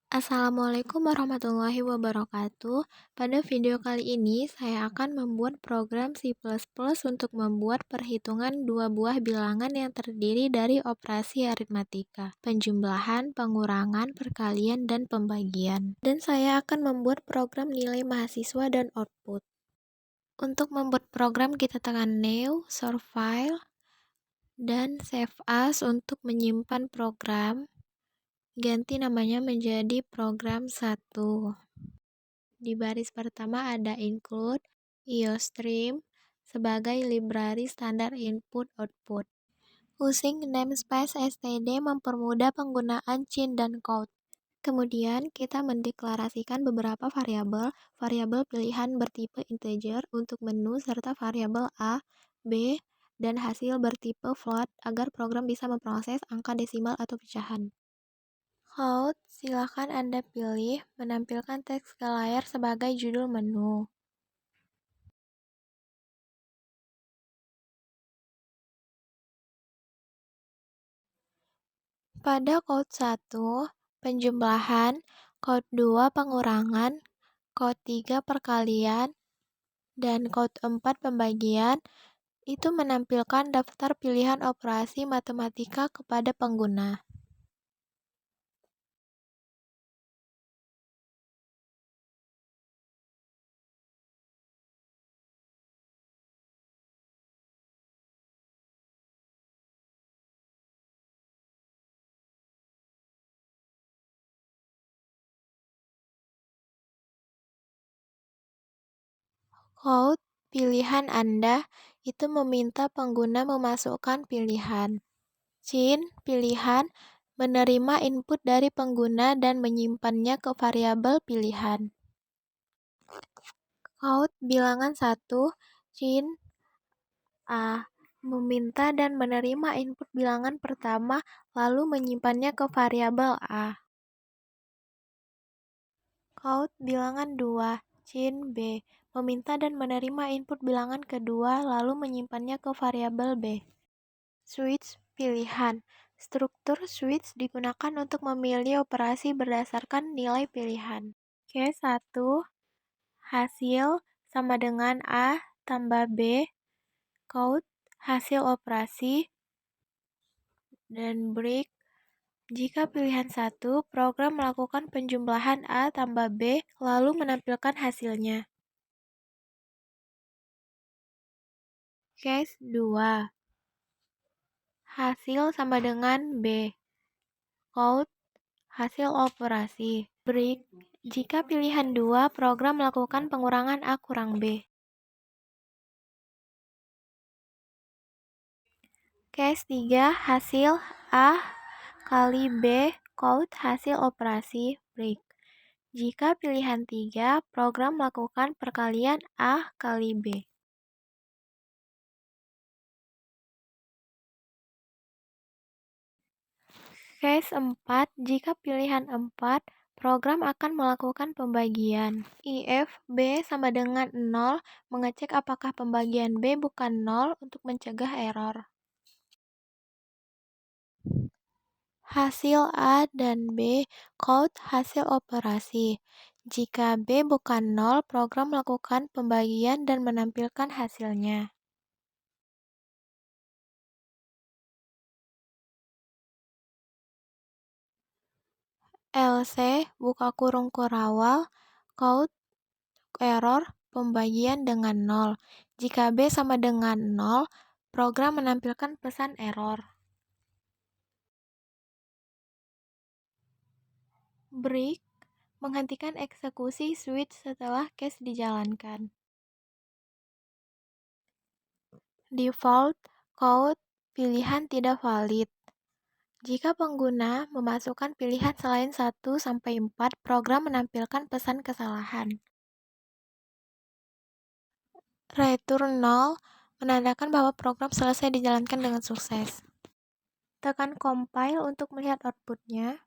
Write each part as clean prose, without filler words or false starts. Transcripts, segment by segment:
Assalamualaikum warahmatullahi wabarakatuh. Pada video kali ini, saya akan membuat program C++ untuk membuat perhitungan dua buah bilangan yang terdiri dari operasi aritmatika, penjumlahan, pengurangan, perkalian, dan pembagian. Dan saya akan membuat program nilai mahasiswa dan output. Untuk membuat program, kita tekan New, Source File, dan Save As untuk menyimpan program. Ganti namanya menjadi program 1. Di baris pertama ada include IOStream sebagai library standar input-output. Using namespace std mempermudah penggunaan cin dan count. Kemudian kita mendeklarasikan beberapa variabel pilihan bertipe integer untuk menu serta variabel A, B, dan hasil bertipe float agar program bisa memproses angka desimal atau pecahan. Cloud, silakan Anda pilih menampilkan teks ke layar sebagai judul menu. Pada code 1, penjumlahan, code 2, pengurangan, code 3, perkalian, dan code 4, pembagian, itu menampilkan daftar pilihan operasi matematika kepada pengguna. Code pilihan Anda itu meminta pengguna memasukkan pilihan. Cin pilihan menerima input dari pengguna dan menyimpannya ke variabel pilihan. Count bilangan 1, cin A meminta dan menerima input bilangan pertama lalu menyimpannya ke variabel A. Count bilangan 2, cin B meminta dan menerima input bilangan kedua lalu menyimpannya ke variabel B. Switch pilihan. Struktur switch digunakan untuk memilih operasi berdasarkan nilai pilihan. Case 1, hasil sama dengan A tambah B, count hasil operasi, dan break. Jika pilihan 1, program melakukan penjumlahan A tambah B, lalu menampilkan hasilnya. Case 2, hasil sama dengan B, count hasil operasi. Break. Jika pilihan 2, program melakukan pengurangan A kurang B. Case 3, hasil A kali B, count hasil operasi, break. Jika pilihan 3, program melakukan perkalian A kali B. Case 4, jika pilihan 4, program akan melakukan pembagian. If B sama dengan 0, mengecek apakah pembagian B bukan 0 untuk mencegah error. Hasil A dan B, count hasil operasi. Jika B bukan 0, program melakukan pembagian dan menampilkan hasilnya. LC, buka kurung kurawal, count error, pembagian dengan 0. Jika B sama dengan 0, program menampilkan pesan error. Break, menghentikan eksekusi switch setelah case dijalankan. Default, count pilihan tidak valid. Jika pengguna memasukkan pilihan selain 1-4, program menampilkan pesan kesalahan. Return 0 menandakan bahwa program selesai dijalankan dengan sukses. Tekan compile untuk melihat outputnya.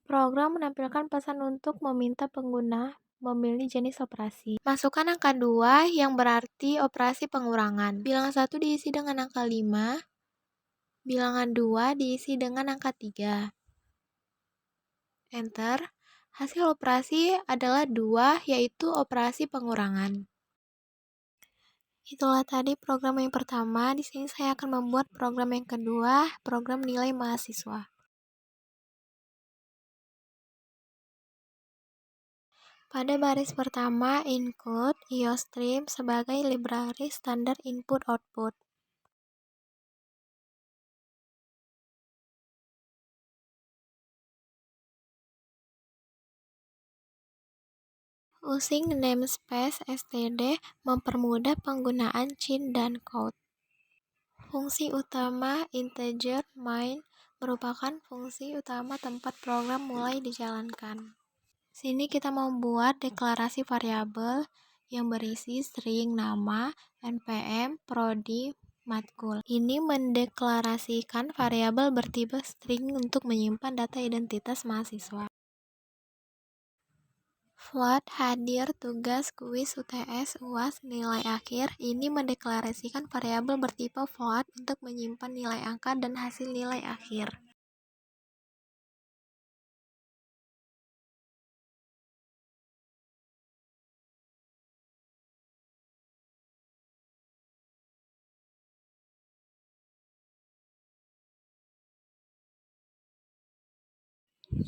Program menampilkan pesan untuk meminta pengguna memilih jenis operasi. Masukkan angka 2 yang berarti operasi pengurangan. Bilangan 1 diisi dengan angka 5. Bilangan 2 diisi dengan angka 3. Enter. Hasil operasi adalah 2, yaitu operasi pengurangan. Itulah tadi program yang pertama. Di sini saya akan membuat program yang kedua, program nilai mahasiswa. Pada baris pertama, include IOStream sebagai library standar input-output. Using namespace std mempermudah penggunaan cin dan count. Fungsi utama integer main merupakan fungsi utama tempat program mulai dijalankan. Sini kita membuat deklarasi variabel yang berisi string nama, npm, prodi, matkul. Ini mendeklarasikan variabel bertipe string untuk menyimpan data identitas mahasiswa. Float, hadir, tugas, kuis, UTS, UAS, nilai akhir. Ini mendeklarasikan variabel bertipe float untuk menyimpan nilai angka dan hasil nilai akhir.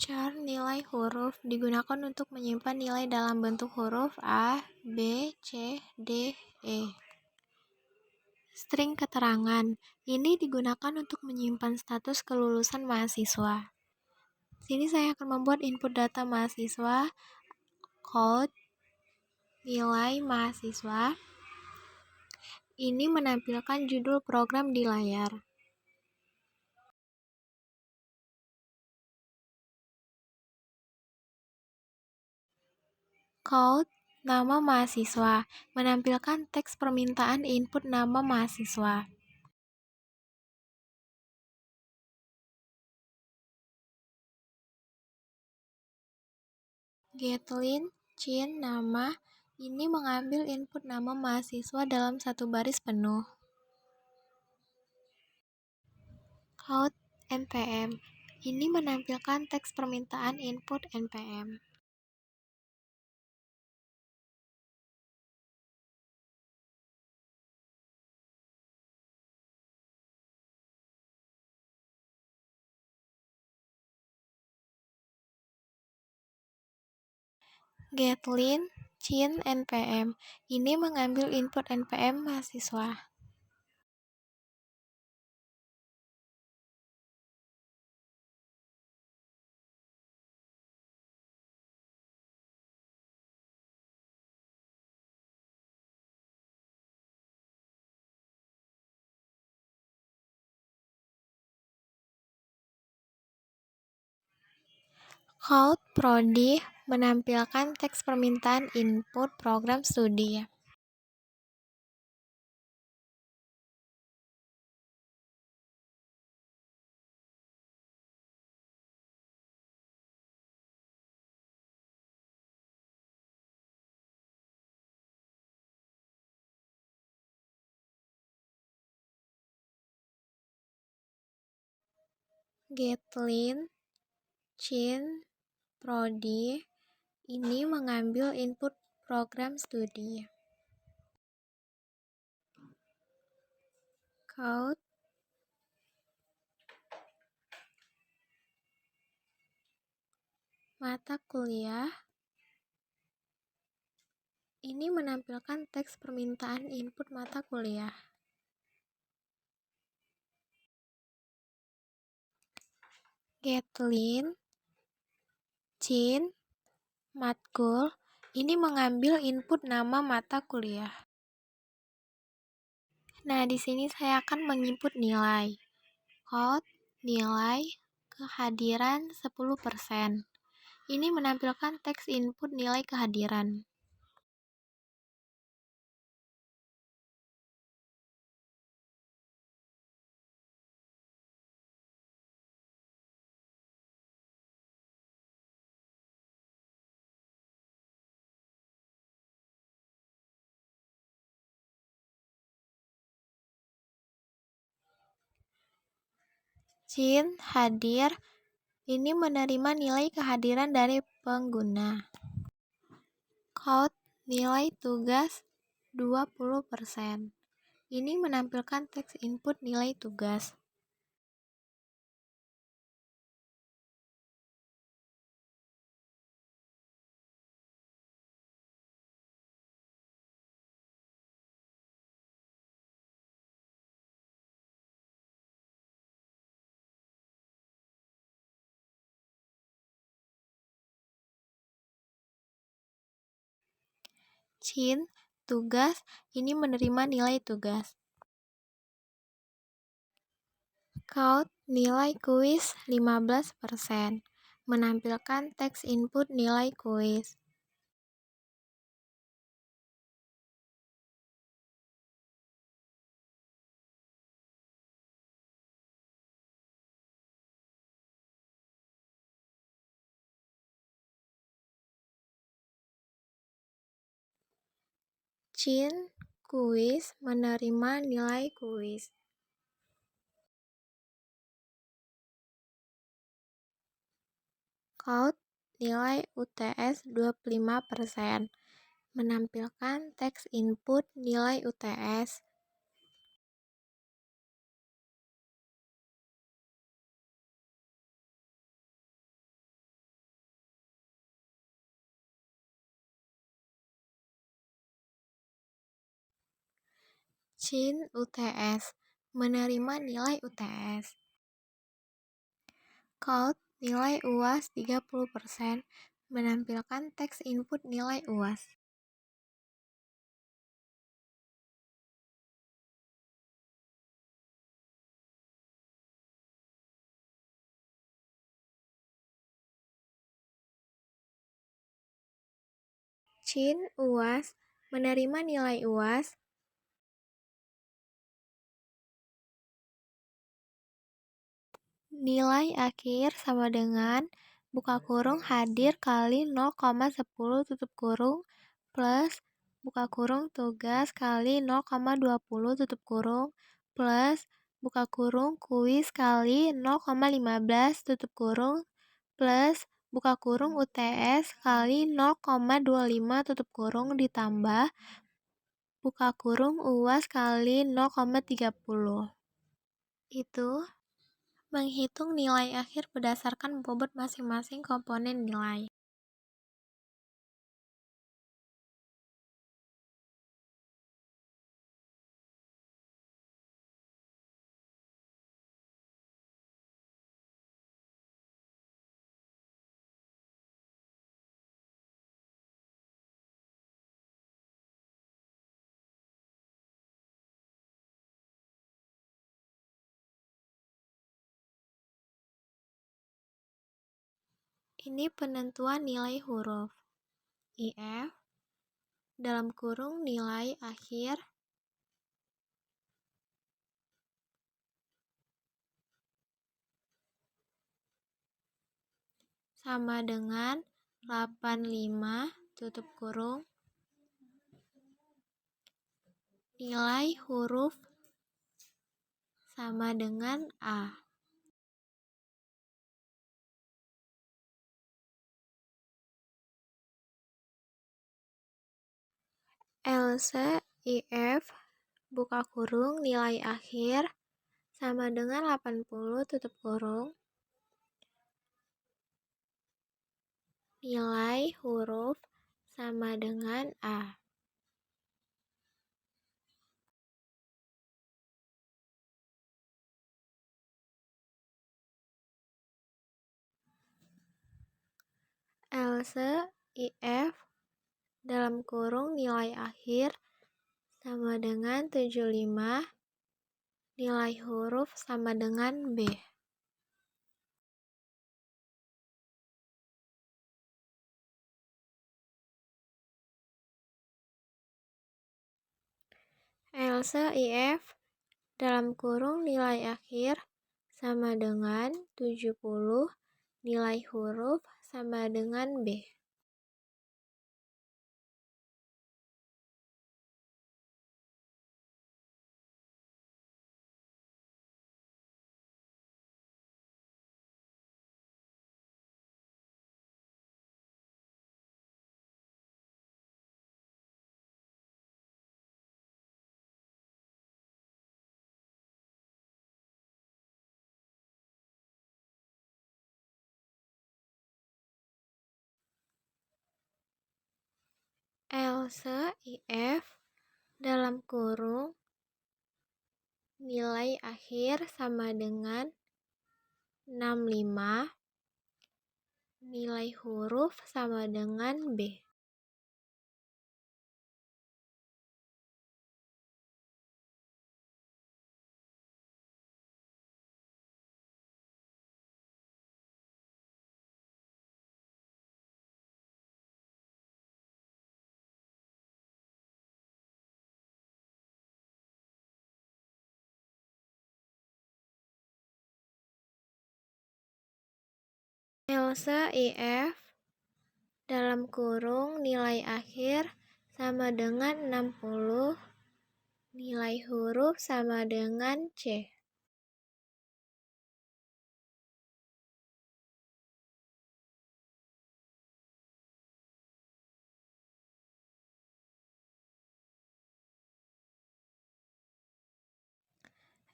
Char nilai huruf digunakan untuk menyimpan nilai dalam bentuk huruf A, B, C, D, E. String keterangan ini digunakan untuk menyimpan status kelulusan mahasiswa. Sini saya akan membuat input data mahasiswa, code, nilai mahasiswa. Ini menampilkan judul program di layar. Code, nama mahasiswa, menampilkan teks permintaan input nama mahasiswa. Getlin, cin, nama, ini mengambil input nama mahasiswa dalam satu baris penuh. Count, npm, ini menampilkan teks permintaan input npm. Getlin, cin, npm, ini mengambil input npm mahasiswa. Count, prodi, menampilkan teks permintaan input program studi. Getlin, cin, prodi, ini mengambil input program studi. Count, mata kuliah, ini menampilkan teks permintaan input mata kuliah. Getlin, cin, matkul, ini mengambil input nama mata kuliah. Nah, di sini saya akan menginput nilai. Count, nilai, kehadiran 10%. Ini menampilkan teks input nilai kehadiran. Cin, hadir, Ini menerima nilai kehadiran dari pengguna. Count nilai tugas 20%. Ini menampilkan teks input nilai tugas. Cin, tugas, ini menerima nilai tugas. Count nilai kuis 15%. Menampilkan teks input nilai kuis. Cin, kuis, menerima nilai kuis. Count nilai UTS 25%. Menampilkan teks input nilai UTS. Cin, UTS, menerima nilai UTS. Count nilai UAS 30%. Menampilkan teks input nilai UAS. Cin, UAS, menerima nilai UAS. Nilai akhir sama dengan buka kurung hadir kali 0,10 tutup kurung plus buka kurung tugas kali 0,20 tutup kurung plus buka kurung kuis kali 0,15 tutup kurung plus buka kurung UTS kali 0,25 tutup kurung ditambah buka kurung UAS kali 0,30. Itu menghitung nilai akhir berdasarkan bobot masing-masing komponen nilai. Ini penentuan nilai huruf. IF dalam kurung nilai akhir sama dengan 85 tutup kurung nilai huruf sama dengan A. Else IF buka kurung nilai akhir sama dengan 80 tutup kurung nilai huruf sama dengan A. Else IF dalam kurung nilai akhir sama dengan 75 nilai huruf sama dengan B. Else IF dalam kurung nilai akhir sama dengan 70 nilai huruf sama dengan B. Else if dalam kurung nilai akhir sama dengan 65, nilai huruf sama dengan B. Else if dalam kurung nilai akhir sama dengan 60, nilai huruf sama dengan C.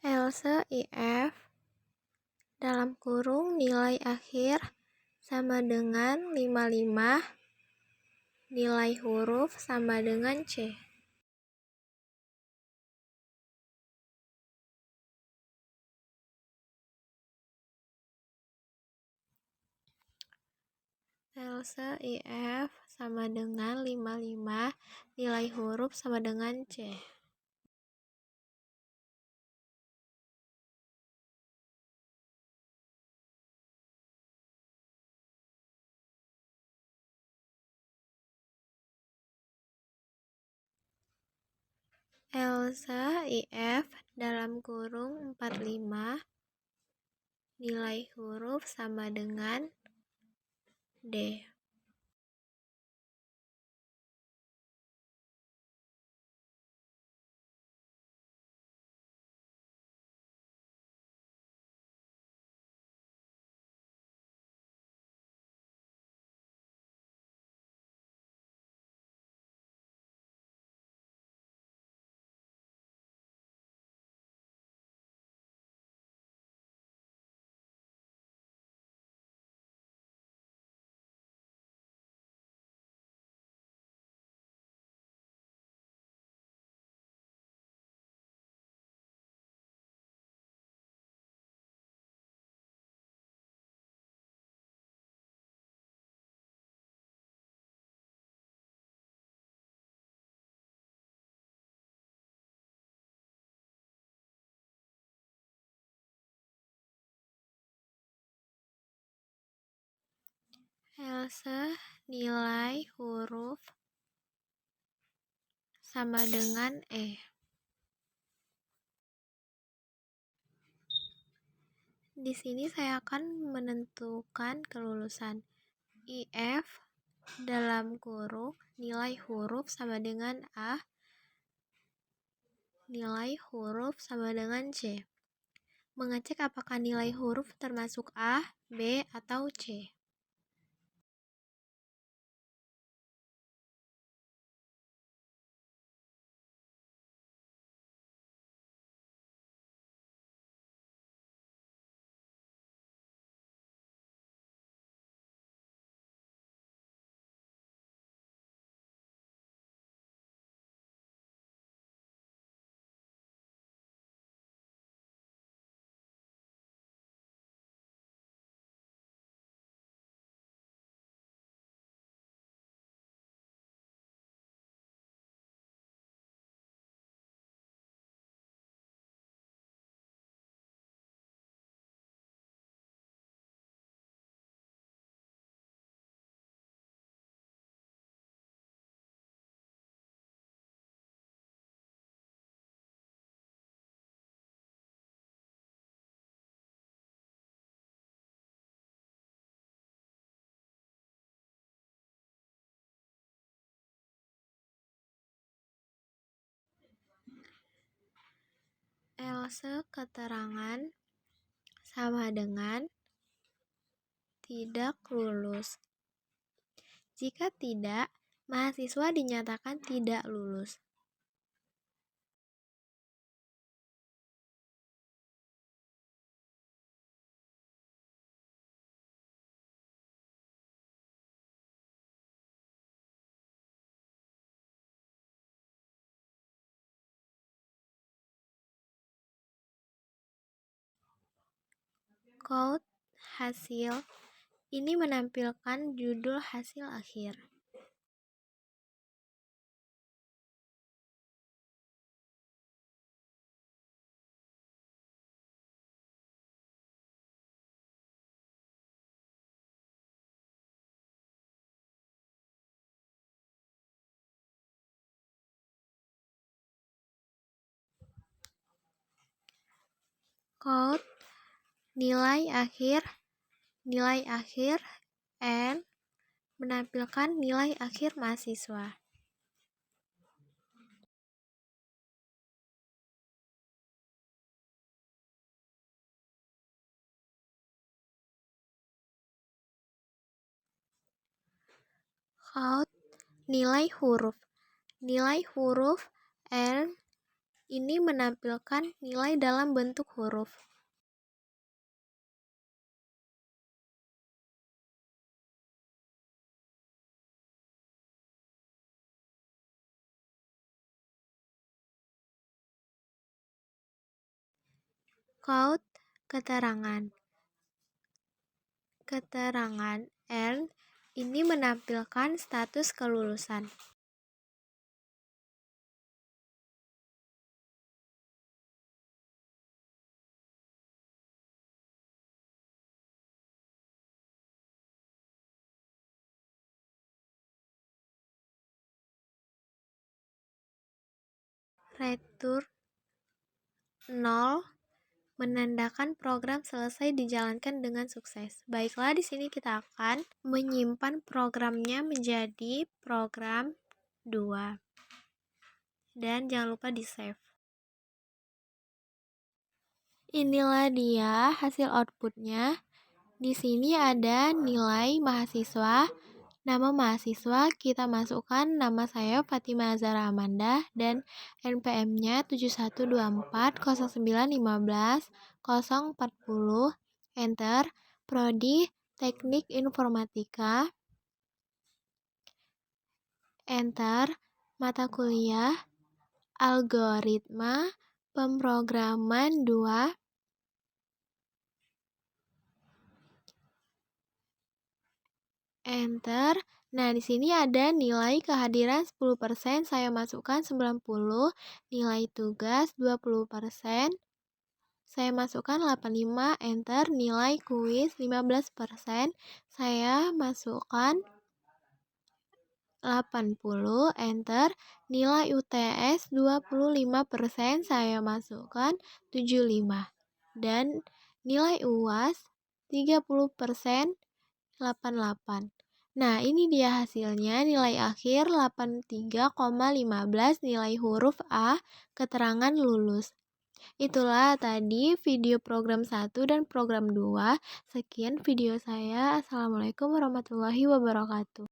Else if dalam kurung nilai akhir sama dengan 55, nilai huruf sama dengan C. Else if sama dengan 55, nilai huruf sama dengan C. Else if dalam kurung 45, nilai huruf sama dengan D. Else nilai huruf sama dengan E. Di sini saya akan menentukan kelulusan. IF dalam kurung nilai huruf sama dengan A, nilai huruf sama dengan C. Mengecek apakah nilai huruf termasuk A, B, atau C. Else keterangan sama dengan tidak lulus. Jika tidak, mahasiswa dinyatakan tidak lulus. Quote hasil. Ini menampilkan judul hasil akhir. Quote nilai akhir and menampilkan nilai akhir mahasiswa. Quote nilai huruf and ini menampilkan nilai dalam bentuk huruf. Quote keterangan and ini menampilkan status kelulusan. Retur 0 menandakan program selesai dijalankan dengan sukses. Baiklah, di sini kita akan menyimpan programnya menjadi program 2. Dan jangan lupa di-save. Inilah dia hasil outputnya. Di sini ada nilai mahasiswa. Nama mahasiswa kita masukkan nama saya Fatima Azhara Amanda dan NPM-nya 71240915 040. Enter. Prodi Teknik Informatika. Enter. Mata kuliah Algoritma Pemrograman 2. Enter. Nah, di sini ada nilai kehadiran 10%, saya masukkan 90, nilai tugas 20%, saya masukkan 85, enter, nilai kuis 15%, saya masukkan 80, enter, nilai UTS 25%, saya masukkan 75, dan nilai UAS 30%, 88. Nah, ini dia hasilnya, nilai akhir 83,15, nilai huruf A, keterangan lulus. Itulah tadi video program 1 dan program 2. Sekian video saya. Assalamualaikum warahmatullahi wabarakatuh.